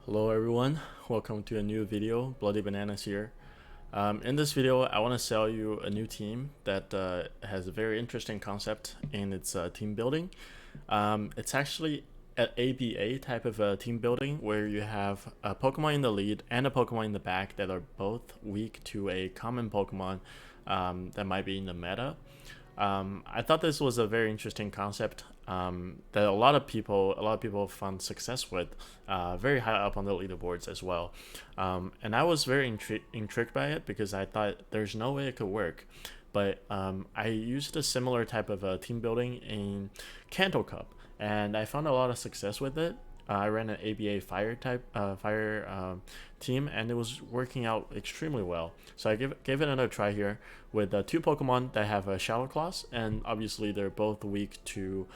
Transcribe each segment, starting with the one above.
Hello everyone, welcome to a new video. Bloody Bananas here. In this video I want to sell you a new team that has a very interesting concept in its team building. It's actually an ABA type of team building where you have a Pokemon in the lead and a Pokemon in the back that are both weak to a common Pokemon that might be in the meta. I thought this was a very interesting concept that a lot of people found success with, very high up on the leaderboards as well. And I was very intrigued by it because I thought there's no way it could work. But I used a similar type of team building in Kanto Cup, and I found a lot of success with it. I ran an ABA fire team, and it was working out extremely well. So I gave it another try here with two Pokemon that have a Shadow Claws, and obviously they're both weak to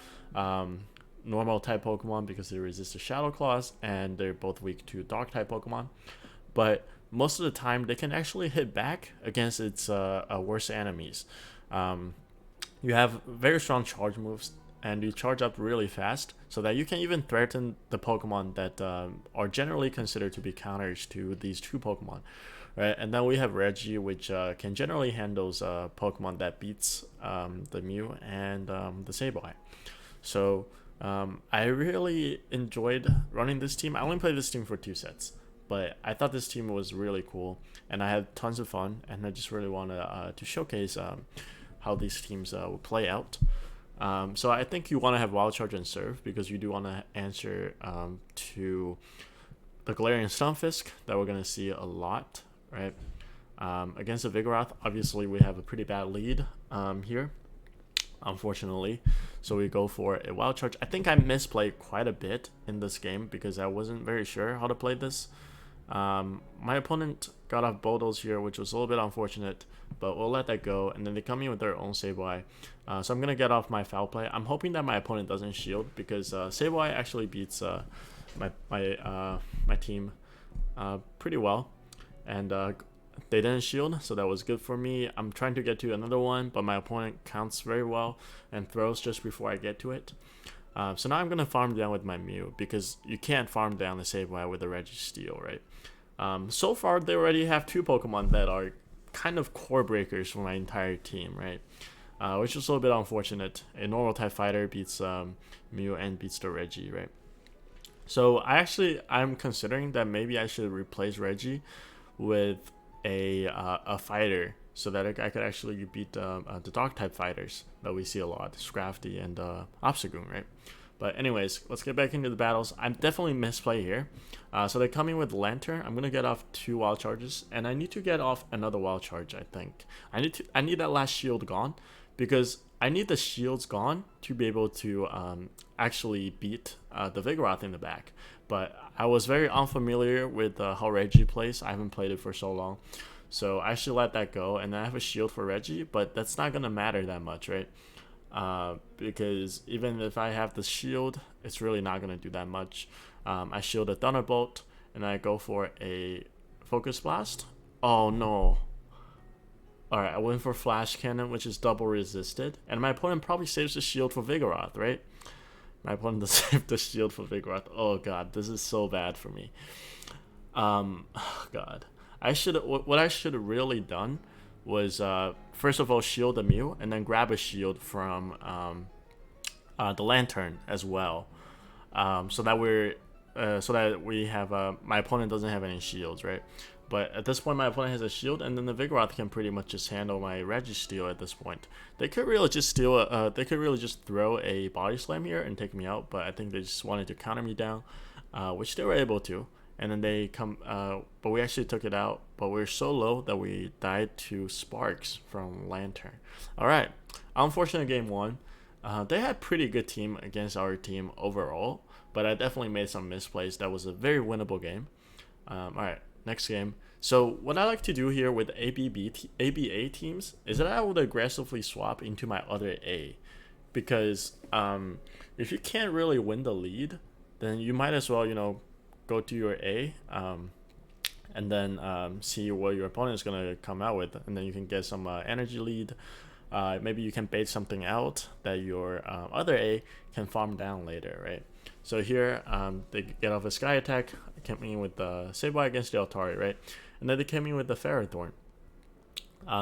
normal type Pokemon because they resist the Shadow Claws, and they're both weak to Dark type Pokemon. But most of the time, they can actually hit back against its worst enemies. You have very strong charge moves, and you charge up really fast so that you can even threaten the Pokemon that are generally considered to be counters to these two Pokemon, right? And then we have Regi, which can generally handle Pokemon that beats the Mew and the Sableye. So I really enjoyed running this team. I only played this team for 2 sets, but I thought this team was really cool, and I had tons of fun, and I just really wanted to showcase how these teams will play out. So I think you want to have Wild Charge and Serve because you do want to answer to the Galarian Stunfisk that we're going to see a lot, right? Against the Vigoroth, obviously we have a pretty bad lead here, unfortunately. So we go for a Wild Charge. I think I misplayed quite a bit in this game because I wasn't very sure how to play this. My opponent got off Bulldoze here, which was a little bit unfortunate, but we'll let that go. And then they come in with their own Sableye. So I'm going to get off my foul play. I'm hoping that my opponent doesn't shield because Sableye actually beats my team pretty well. And they didn't shield, so that was good for me. I'm trying to get to another one, but my opponent counts very well and throws just before I get to it. So now I'm going to farm down with my Mew because you can't farm down the Sableye with the Registeel, right? So far, they already have 2 Pokemon that are kind of core breakers for my entire team, right? Which is a little bit unfortunate. A normal type fighter beats Mew and beats the Regi, right? So I'm considering that maybe I should replace Regi with a fighter so that I could actually beat the Dark type fighters that we see a lot, Scrafty and Obstagoon, right? But anyways, let's get back into the battles. I'm definitely misplay here. So they're coming with Lantern. I'm gonna get off 2 Wild Charges, and I need to get off another Wild Charge. I think I need that last shield gone because I need the shields gone to be able to actually beat the Vigoroth in the back. But I was very unfamiliar with how Regi plays. I haven't played it for so long. So I should let that go, and I have a shield for Regi, but that's not going to matter that much, right? Because even if I have the shield, it's really not going to do that much. I shield a Thunderbolt, and I go for a Focus Blast. Oh no. Alright, I went for Flash Cannon, which is double resisted, and my opponent probably saves the shield for Vigoroth, right? My opponent does save the shield for Vigoroth. Oh god, this is so bad for me. Oh god. What I should have really done was first of all shield the Mew and then grab a shield from the Lantern as well, so that we have my opponent doesn't have any shields, right? But at this point, my opponent has a shield, and then the Vigoroth can pretty much just handle my Registeel at this point. They could really just they could really just throw a Body Slam here and take me out, but I think they just wanted to counter me down, which they were able to. And then they come, but we actually took it out. But we were so low that we died to Sparks from Lantern. All right, unfortunate game 1. They had pretty good team against our team overall, but I definitely made some misplays. That was a very winnable game. All right. Next game. So what I like to do here with ABA teams is that I would aggressively swap into my other A, because if you can't really win the lead, then you might as well go to your A and then see what your opponent is gonna come out with, and then you can get some energy lead. Maybe you can bait something out that your other A can farm down later, right? So here they get off a Sky Attack. came in with the Sableye against the Altari, right? And then they came in with the Ferrothorn.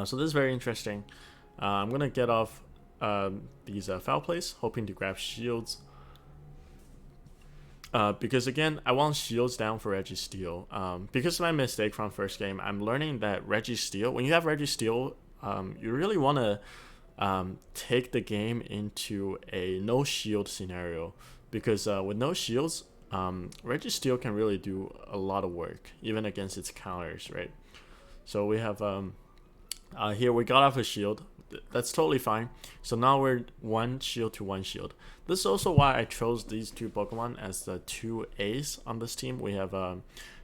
So this is very interesting. I'm gonna get off these foul plays, hoping to grab shields. Because again, I want shields down for Registeel. Because of my mistake from first game, I'm learning that Registeel, when you have Registeel, you really want to take the game into a no shield scenario. Because with no shields, Registeel can really do a lot of work, even against its counters, right? So we have here we got off a shield. That's totally fine. So now we're 1 shield to 1 shield. This is also why I chose these 2 Pokemon as the 2 A's on this team. We have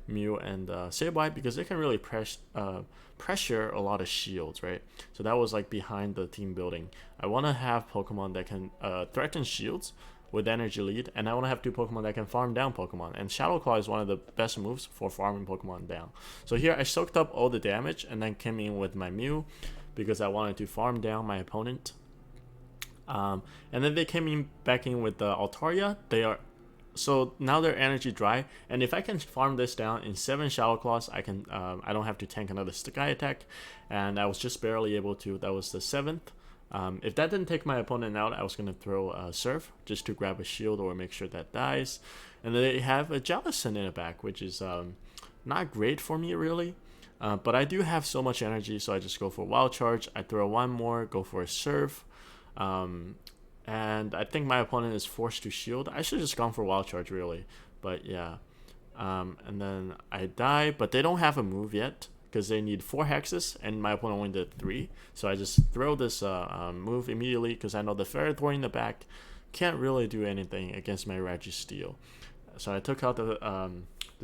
Mew and Sableye, because they can really pressure a lot of shields, right? So that was like behind the team building. I want to have Pokemon that can threaten shields with energy lead, and I want to have 2 Pokemon that can farm down Pokemon, and Shadow Claw is one of the best moves for farming Pokemon down. So here I soaked up all the damage and then came in with my Mew because I wanted to farm down my opponent. And then they came in back in with the Altaria. So now they're energy dry, and if I can farm this down in 7 Shadow Claws, I can I don't have to tank another Sky Attack, and I was just barely able to. That was the 7th. If that didn't take my opponent out, I was going to throw a Surf just to grab a shield or make sure that dies. And then they have a Jellicent in the back, which is not great for me really. But I do have so much energy, so I just go for Wild Charge. I throw 1 more, go for a Surf. And I think my opponent is forced to shield. I should have just gone for Wild Charge really. But yeah. And then I die, but they don't have a move yet, because they need 4 hexes, and my opponent only did 3. So I just throw this move immediately, because I know the Ferrothorn in the back can't really do anything against my Registeel. So I took out the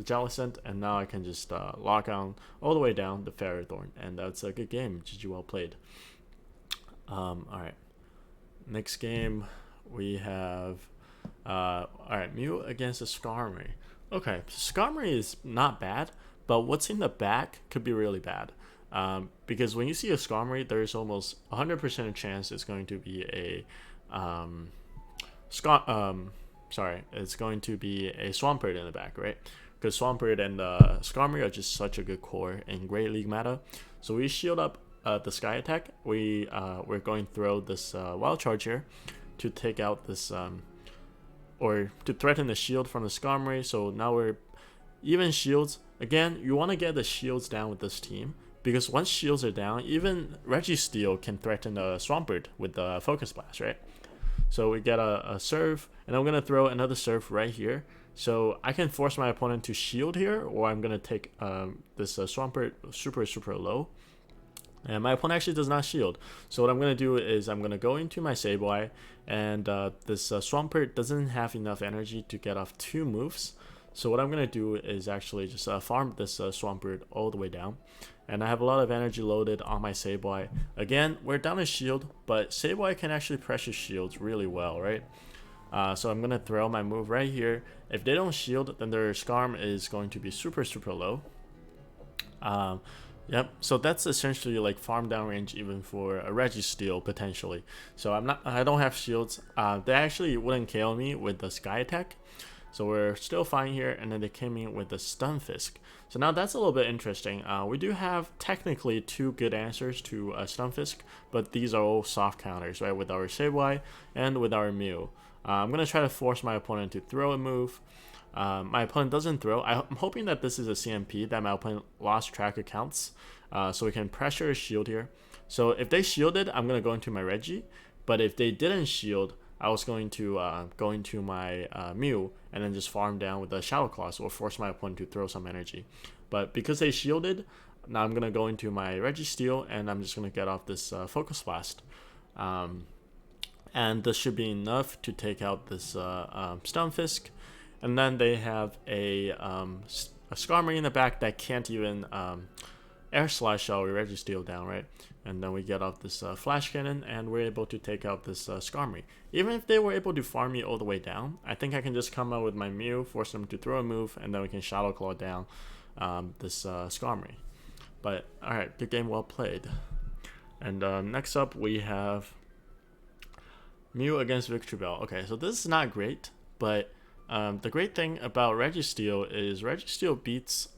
Jellicent, and now I can just lock on all the way down the Ferrothorn, and that's a good game. GG, well played. Alright, next game we have alright, Mew against a Skarmory. Okay, Skarmory is not bad, but what's in the back could be really bad. Because when you see a Skarmory, there's almost 100% chance it's going to be a it's going to be a Swampert in the back, right? Because Swampert and Skarmory are just such a good core in Great League meta. So we shield up the Sky Attack. We're going to throw this Wild Charge here to take out this or to threaten the shield from the Skarmory. So now we're even shields. Again, you want to get the shields down with this team, because once shields are down, even Registeel can threaten the Swampert with the Focus Blast, right? So we get a Surf, and I'm going to throw another Surf right here. So I can force my opponent to shield here, or I'm going to take this Swampert super low. And my opponent actually does not shield. So what I'm going to do is I'm going to go into my Sableye, and this Swampert doesn't have enough energy to get off 2 moves. So what I'm going to do is actually just farm this Swampert all the way down. And I have a lot of energy loaded on my Sableye. Again, we're down a shield, but Sableye can actually pressure shields really well, right? So I'm going to throw my move right here. If they don't shield, then their Skarm is going to be super low. Yep, so that's essentially like farm down range even for a Registeel potentially. So I don't have shields. They actually wouldn't KO me with the Sky Attack. So we're still fine here, and then they came in with the Stunfisk. So now that's a little bit interesting. We do have technically 2 good answers to Stunfisk, but these are all soft counters, right? With our Sableye and with our Mew. I'm going to try to force my opponent to throw a move. My opponent doesn't throw. I'm hoping that this is a CMP, that my opponent lost track of counts, so we can pressure a shield here. So if they shielded, I'm going to go into my Regi, but if they didn't shield, I was going to go into my Mew and then just farm down with the Shadow Claws or force my opponent to throw some energy. But because they shielded, now I'm going to go into my Registeel, and I'm just going to get off this Focus Blast. And this should be enough to take out this Stunfisk. And then they have a Skarmory in the back that can't even Air Slash our Registeel down, right? And then we get off this Flash Cannon, and we're able to take out this Skarmory. Even if they were able to farm me all the way down, I think I can just come out with my Mew, force them to throw a move, and then we can Shadow Claw down this Skarmory. But alright, good game, well played. And next up we have Mew against Victreebel. Okay, so this is not great, but The great thing about Registeel is Registeel beats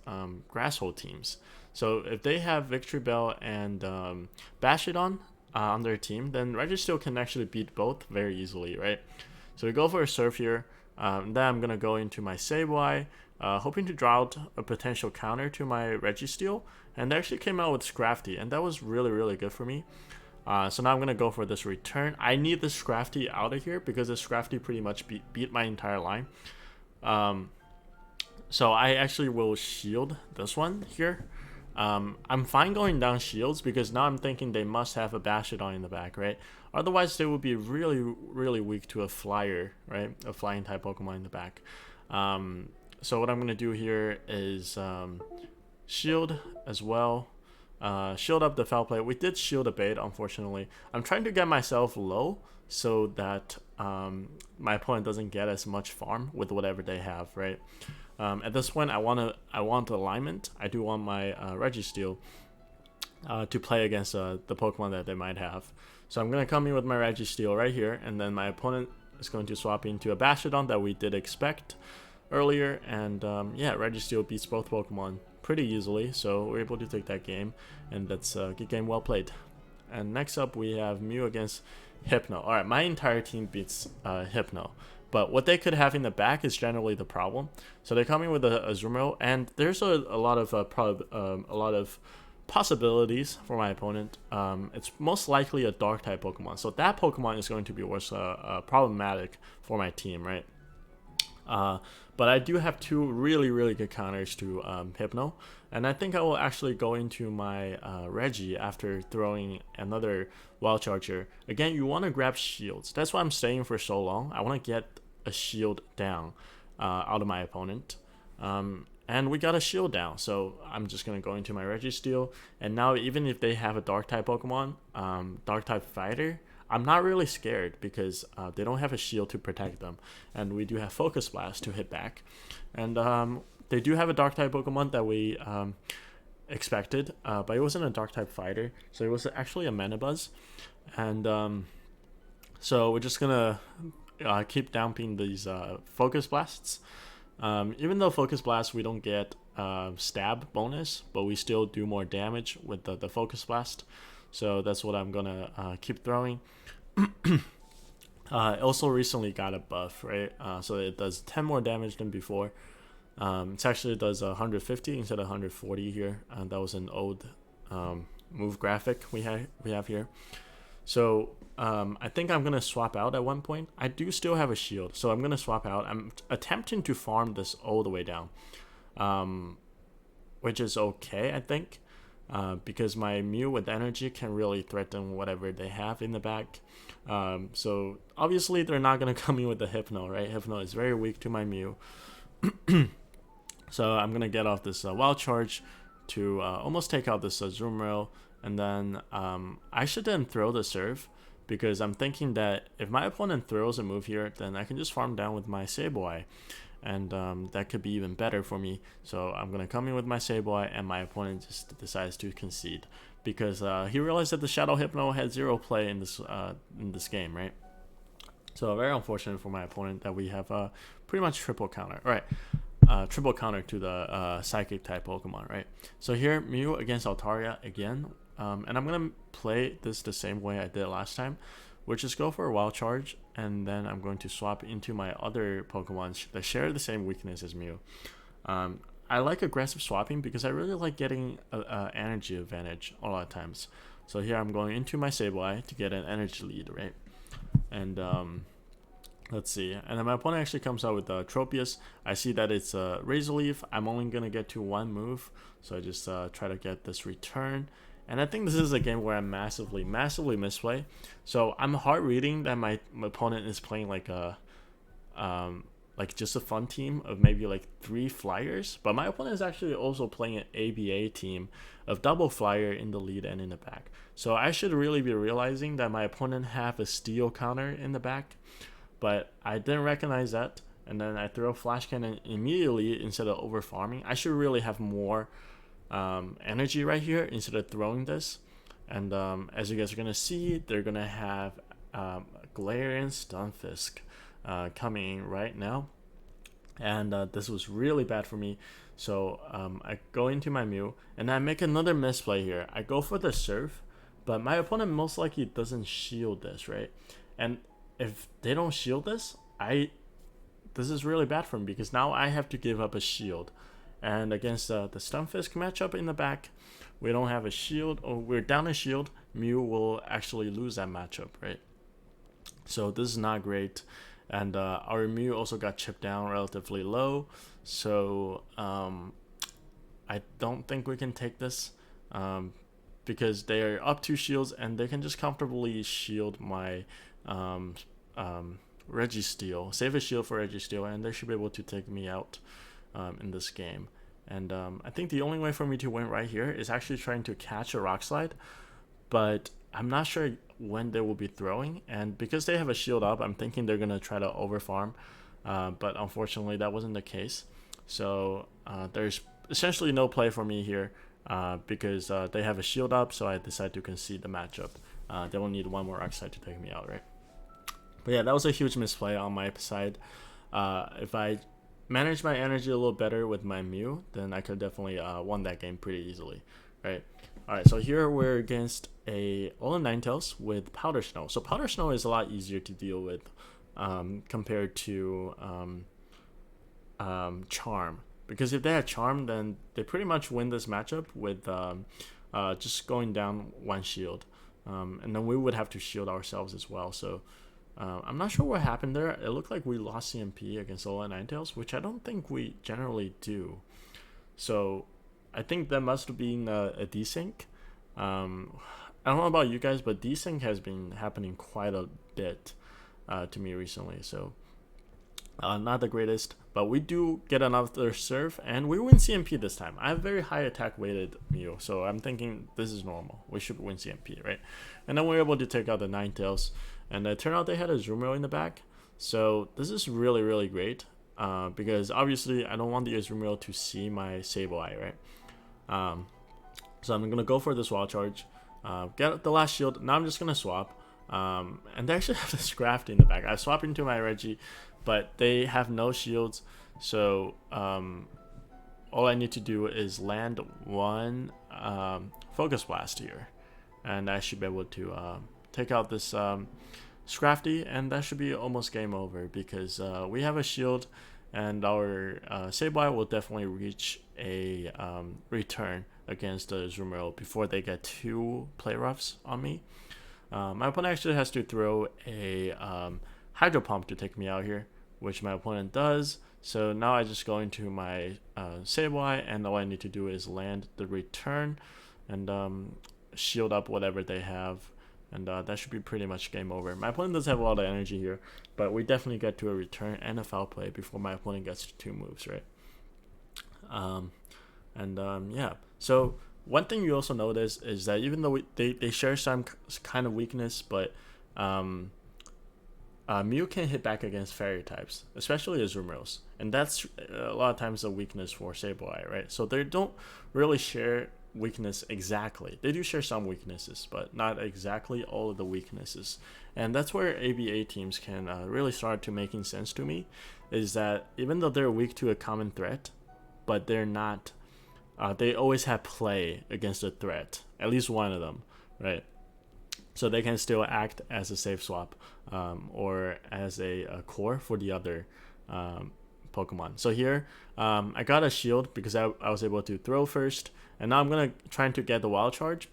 Grass Hole teams. So if they have Victory Bell and Bashidon on their team, then Registeel can actually beat both very easily, right? So we go for a Surf here. Then I'm going to go into my Sableye, hoping to draw out a potential counter to my Registeel. And they actually came out with Scrafty, and that was really, really good for me. So now I'm going to go for this return. I need this Scrafty out of here because this Scrafty pretty much beat my entire line. So I actually will shield this one here. I'm fine going down shields because now I'm thinking they must have a Bashidon in the back, right? Otherwise, they would be really, really weak to a flyer, right? A flying type Pokemon in the back. So what I'm going to do here is shield as well. Shield up the foul play. We did shield a bait, unfortunately. I'm trying to get myself low so that my opponent doesn't get as much farm with whatever they have, right? At this point, I want alignment. I do want my Registeel to play against the Pokemon that they might have. So I'm going to come in with my Registeel right here, and then my opponent is going to swap into a Bashidon that we did expect earlier. And yeah, Registeel beats both Pokemon pretty easily, so we're able to take that game, and that's a good game, well played. And next up, we have Mew against Hypno. Alright, my entire team beats Hypno. But what they could have in the back is generally the problem. So they're coming with a Azumarill, and there's a lot of possibilities for my opponent. It's most likely a Dark type Pokemon, so that Pokemon is going to be worse problematic for my team, right? But I do have two really good counters to Hypno, and I think I will actually go into my Regi after throwing another Wild Charger. Again, you want to grab shields. That's why I'm staying for so long. I want to get a shield down out of my opponent. And we got a shield down, so I'm just going to go into my Registeel. And now even if they have a Dark type Pokemon, Dark type Fighter, I'm not really scared because they don't have a shield to protect them. And we do have Focus Blast to hit back. And they do have a Dark type Pokemon that we expected, but it wasn't a Dark type Fighter, so it was actually a Manabuzz. And so we're just going to keep dumping these Focus Blasts. Even though Focus Blast we don't get stab bonus, but we still do more damage with the Focus Blast. So that's what I'm gonna keep throwing. It also recently got a buff, right? So it does 10 more damage than before. It actually does 150 instead of 140 here. That was an old move graphic we have here. So I think I'm gonna swap out at one point. I do still have a shield, so I'm gonna swap out. I'm attempting to farm this all the way down, which is okay, I think. Because my Mew with energy can really threaten whatever they have in the back. So obviously they're not going to come in with the Hypno, right? Hypno is very weak to my Mew. So I'm going to get off this Wild Charge to almost take out this Azumarill. And then I should then throw the Surf, because I'm thinking that if my opponent throws a move here, then I can just farm down with my Sableye. And that could be even better for me. So I'm going to come in with my Sableye, and my opponent just decides to concede because he realized that the Shadow Hypno had 0 play in this game, right? So very unfortunate for my opponent that we have pretty much triple counter. All right, triple counter to the Psychic type Pokemon, right? So here, Mew against Altaria again. And I'm going to play this the same way I did last time, which is go for a Wild Charge, and then I'm going to swap into my other Pokemon that share the same weakness as Mew. I like aggressive swapping because I really like getting an energy advantage a lot of times. So here I'm going into my Sableye to get an energy lead, right? And let's see. And then my opponent actually comes out with Tropius. I see that it's a Razor Leaf. I'm only going to get to one move, so I just try to get this return. And I think this is a game where I massively misplay. So I'm hard reading that my opponent is playing like a like just a fun team of maybe like 3 flyers, but my opponent is actually also playing an ABA team of double flyer in the lead and in the back. So I should really be realizing that my opponent have a steel counter in the back, but I didn't recognize that, and then I throw Flash Cannon immediately instead of over farming. I should really have more energy right here instead of throwing this. And as you guys are gonna see, they're gonna have Galarian Stunfisk coming right now. and this was really bad for me. So I go into my Mew, and I make another misplay here. I go for the Surf, but my opponent most likely doesn't shield this, right? And if they don't shield this, this is really bad for me, because now I have to give up a shield. And against the Stunfisk matchup in the back, we don't have a shield, or we're down a shield, Mew will actually lose that matchup, right? So this is not great. And our Mew also got chipped down relatively low. So I don't think we can take this, because they are up 2 shields, and they can just comfortably shield my Registeel, save a shield for Registeel, and they should be able to take me out in this game. And I think the only way for me to win right here is actually trying to catch a Rock Slide, but I'm not sure when they will be throwing, and because they have a shield up, I'm thinking they're gonna try to over farm, but unfortunately that wasn't the case. So there's essentially no play for me here, because they have a shield up, so I decided to concede the matchup. They will need one more Rock Slide to take me out, right? But yeah, that was a huge misplay on my side. If I managed my energy a little better with my Mew, then I could definitely won that game pretty easily, right? Alright, so here we're against a Alolan Ninetales with Powder Snow. So Powder Snow is a lot easier to deal with compared to Charm. Because if they had Charm, then they pretty much win this matchup with just going down 1 shield. And then we would have to shield ourselves as well. So I'm not sure what happened there. It looked like we lost CMP against Alolan Ninetales, which I don't think we generally do. So I think that must have been a desync. I don't know about you guys, but desync has been happening quite a bit to me recently. So not the greatest, but we do get another Surf, and we win CMP this time. I have very high attack weighted Mew, so I'm thinking this is normal. We should win CMP, right? And then we're able to take out the Ninetales, and it turned out they had a Azumarill in the back. So this is really, really great, because obviously I don't want the Azumarill to see my Sableye, right? So I'm gonna go for this Wild Charge, get the last shield. Now I'm just gonna swap, and they actually have this Scrafty in the back. I swap into my Regi, but they have no shields, so all I need to do is land 1 Focus Blast here, and I should be able to take out this Scrafty, and that should be almost game over, because we have a shield, and our Sableye will definitely reach a return against the Azumarill before they get 2 play roughs on me. My opponent actually has to throw a Hydro Pump to take me out here, which my opponent does. So now I just go into my Sableye, and all I need to do is land the return and shield up whatever they have, and that should be pretty much game over. My opponent does have a lot of energy here, but we definitely get to a return and a foul play before my opponent gets to 2 moves, right? Yeah, so one thing you also notice is that even though they share some kind of weakness, but Mew can hit back against fairy types, especially Azumarills, and that's a lot of times a weakness for Sableye, right? So they don't really share weakness exactly. They do share some weaknesses, but not exactly all of the weaknesses. And that's where ABA teams can really start to making sense to me, is that even though they're weak to a common threat, but they're not, they always have play against a threat, at least one of them, right? So they can still act as a safe swap, or as a core for the other Pokemon. So here, I got a shield because I was able to throw first, and now I'm gonna try to get the Wild Charge,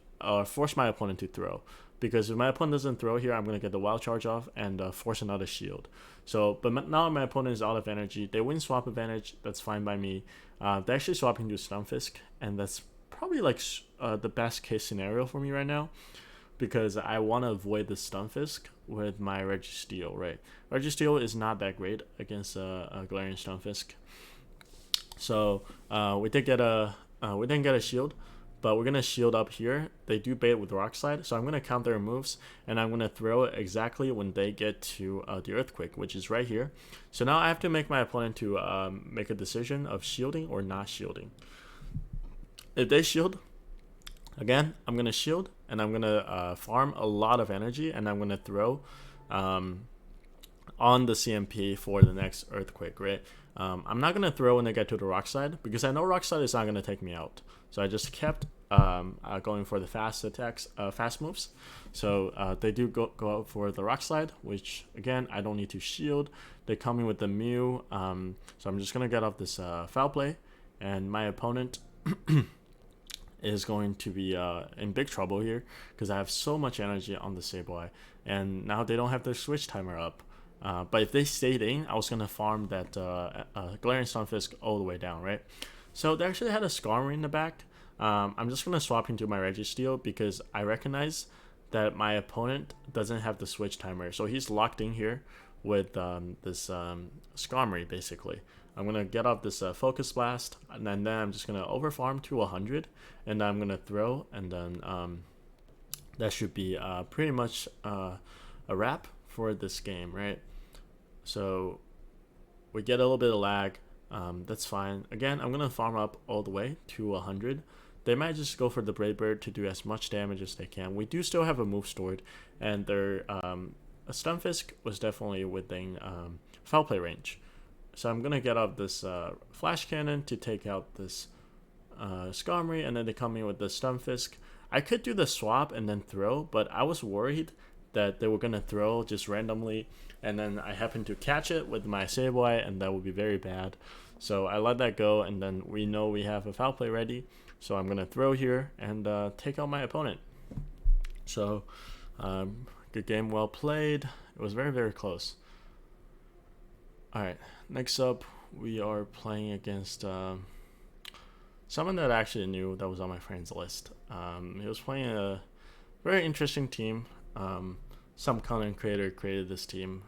force my opponent to throw. Because if my opponent doesn't throw here, I'm gonna get the Wild Charge off and force another shield. So, but now my opponent is out of energy. They win swap advantage. That's fine by me. They actually swap into Stunfisk, and that's probably like the best case scenario for me right now, because I want to avoid the Stunfisk with my Registeel, right? Registeel is not that great against a Galarian Stunfisk. So we didn't get a shield, but we're gonna shield up here. They do bait with Rock Slide, so I'm gonna count their moves, and I'm gonna throw it exactly when they get to the Earthquake, which is right here. So now I have to make my opponent to make a decision of shielding or not shielding. If they shield, again, I'm gonna shield, and I'm gonna farm a lot of energy, and I'm gonna throw on the CMP for the next Earthquake, right? I'm not gonna throw when they get to the rock slide because I know rock slide is not gonna take me out. So I just kept going for the fast attacks, fast moves. So they do go out for the rock slide, which again I don't need to shield. They come in with the Mew, so I'm just gonna get off this foul play, and my opponent is going to be in big trouble here because I have so much energy on the Sableye, and now they don't have their switch timer up. But if they stayed in, I was gonna farm that Glaring Stunfisk all the way down, right? So they actually had a Skarmory in the back. I'm just gonna swap into my Registeel because I recognize that my opponent doesn't have the switch timer, so he's locked in here with this Skarmory basically. I'm gonna get off this Focus Blast, and then I'm just gonna overfarm to 100, and then I'm gonna throw, and then that should be pretty much a wrap for this game, right? So we get a little bit of lag. That's fine. Again, I'm gonna farm up all the way to 100. They might just go for the Brave Bird to do as much damage as they can. We do still have a move stored, and their a Stunfisk was definitely within foul play range. So I'm gonna get up this Flash Cannon to take out this Skarmory, and then they come in with the Stunfisk. I could do the swap and then throw, but I was worried that they were gonna throw just randomly, and then I happened to catch it with my Sableye, and that would be very bad. So I let that go, and then we know we have a foul play ready. So I'm gonna throw here and take out my opponent. So good game, well played. It was very, very close. All right, next up we are playing against someone that I actually knew that was on my friends list. He was playing a very interesting team. Some content creator created this team,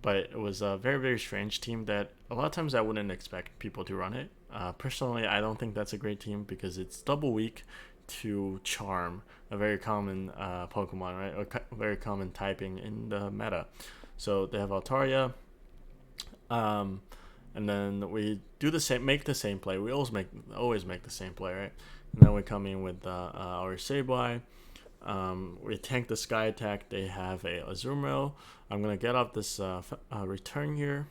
but it was a very, very strange team that a lot of times I wouldn't expect people to run it. Personally, I don't think that's a great team because it's double weak to Charm, a very common Pokemon, right? A very common typing in the meta. So they have Altaria, and then we do the same, make the same play. We always make the same play, right? And then we come in with our Sableye. We tank the Sky Attack. They have a Azumarill. I'm gonna get off this return here.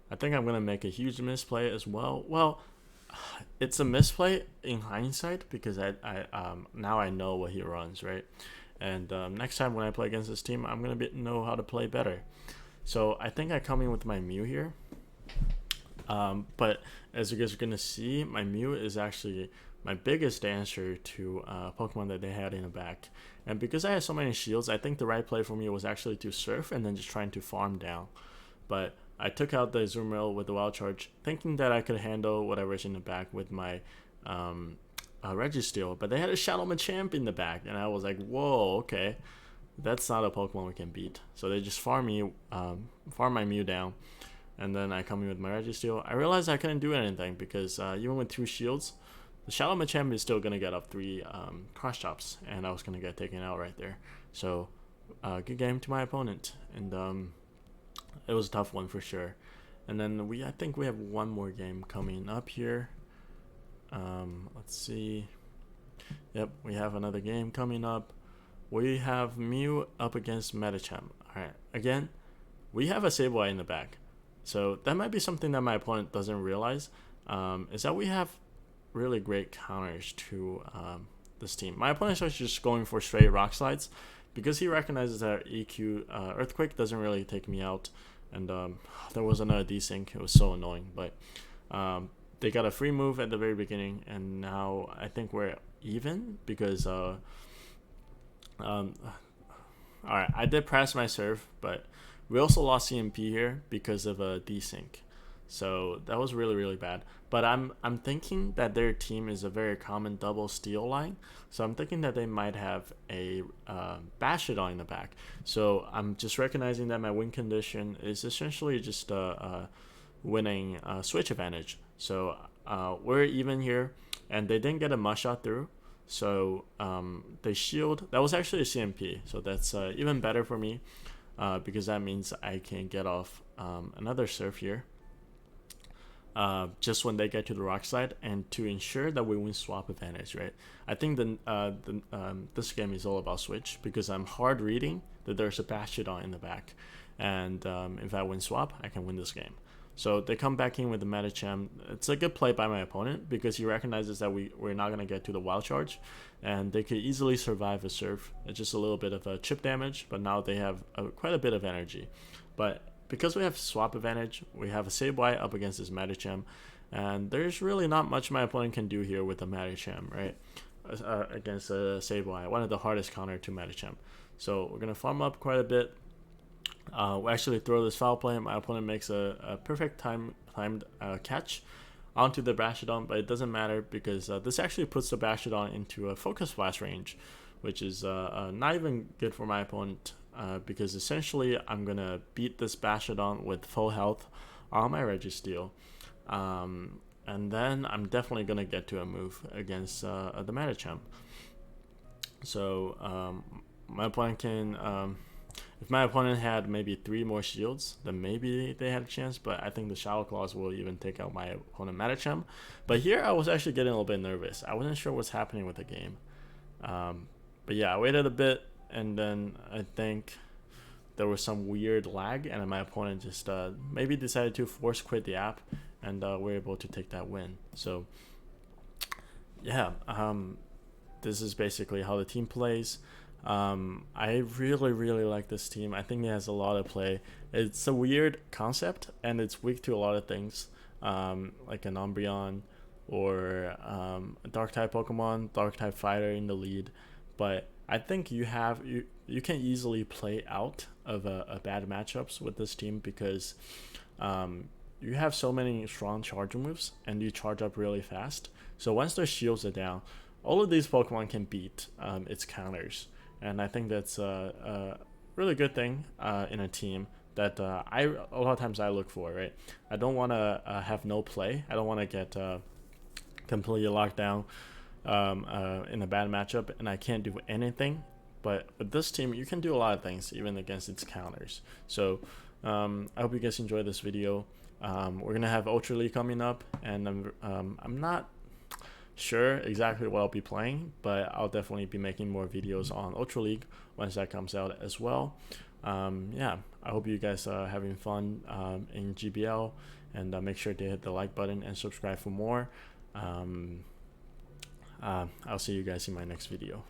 I think I'm gonna make a huge misplay as well. Well, it's a misplay in hindsight because I now I know what he runs, right? And next time when I play against this team, I'm gonna know how to play better. So I think I come in with my Mew here. But as you guys are gonna see, my Mew is actually my biggest answer to Pokemon that they had in the back. And because I had so many shields, I think the right play for me was actually to surf and then just trying to farm down. But I took out the Azumarill with the Wild Charge, thinking that I could handle whatever's in the back with my Registeel. But they had a Shadow Machamp in the back, and I was like, whoa, okay. That's not a Pokemon we can beat. So they just farm my Mew down. And then I come in with my Registeel. I realized I couldn't do anything because even with 2 shields, the Shadow Machamp is still going to get up 3 cross chops, and I was going to get taken out right there. So good game to my opponent, and it was a tough one for sure. And then I think we have one more game coming up here. Let's see. Yep, we have another game coming up. We have Mew up against Medicham. Alright, again, we have a Sableye in the back. So that might be something that my opponent doesn't realize, is that we have really great counters to this team. My opponent is just going for straight rock slides because he recognizes that EQ Earthquake doesn't really take me out. And there was another desync. It was so annoying. But they got a free move at the very beginning, and now I think we're even because alright, I did press my serve, but we also lost CMP here because of a desync. So that was really, really bad. But I'm thinking that their team is a very common double steal line. So I'm thinking that they might have a Bashadon in the back. So I'm just recognizing that my win condition is essentially just winning switch advantage. So we're even here, and they didn't get a must shot through. So they shield. That was actually a CMP. So that's even better for me because that means I can get off another surf here. Just when they get to the rock slide, and to ensure that we win swap advantage, right? I think this game is all about switch because I'm hard reading that there's a Bashadon in the back, and if I win swap, I can win this game. So they come back in with the Medicham. It's a good play by my opponent because he recognizes that we're not going to get to the wild charge, and they could easily survive a surf. It's just a little bit of a chip damage, but now they have quite a bit of energy. But because we have swap advantage, we have a Sableye up against this Medicham, and there's really not much my opponent can do here with the Medicham, right? Against a Sableye, one of the hardest counter to Medicham. So we're going to farm up quite a bit. We actually throw this foul play. My opponent makes a perfect timed catch onto the Bastiodon, but it doesn't matter because this actually puts the Bastiodon into a focus blast range, which is not even good for my opponent because essentially I'm going to beat this Bastiodon with full health on my Registeel. And then I'm definitely going to get to a move against the Medicham. So my opponent can... if my opponent had maybe 3 more shields, then maybe they had a chance, but I think the Shadow Claws will even take out my opponent Medicham. But here I was actually getting a little bit nervous. I wasn't sure what's happening with the game. But yeah, I waited a bit, and then I think there was some weird lag, and then my opponent just maybe decided to force quit the app, and we're able to take that win. So yeah, this is basically how the team plays. I really like this team. I think it has a lot of play. It's a weird concept and it's weak to a lot of things, like an Umbreon or a dark type Pokemon, dark type fighter in the lead. But I think you can easily play out of a bad matchups with this team because you have so many strong charge moves and you charge up really fast. So once their shields are down, all of these Pokemon can beat its counters. And I think that's a really good thing in a team that a lot of times I look for, right? I don't want to have no play. I don't want to get completely locked down in a bad matchup and I can't do anything. But with this team, you can do a lot of things, even against its counters. So I hope you guys enjoyed this video. We're going to have Ultra League coming up, and I'm not sure exactly what I'll be playing, but I'll definitely be making more videos on Ultra League once that comes out as well. Yeah, I hope you guys are having fun in GBL, and make sure to hit the like button and subscribe for more. I'll see you guys in my next video.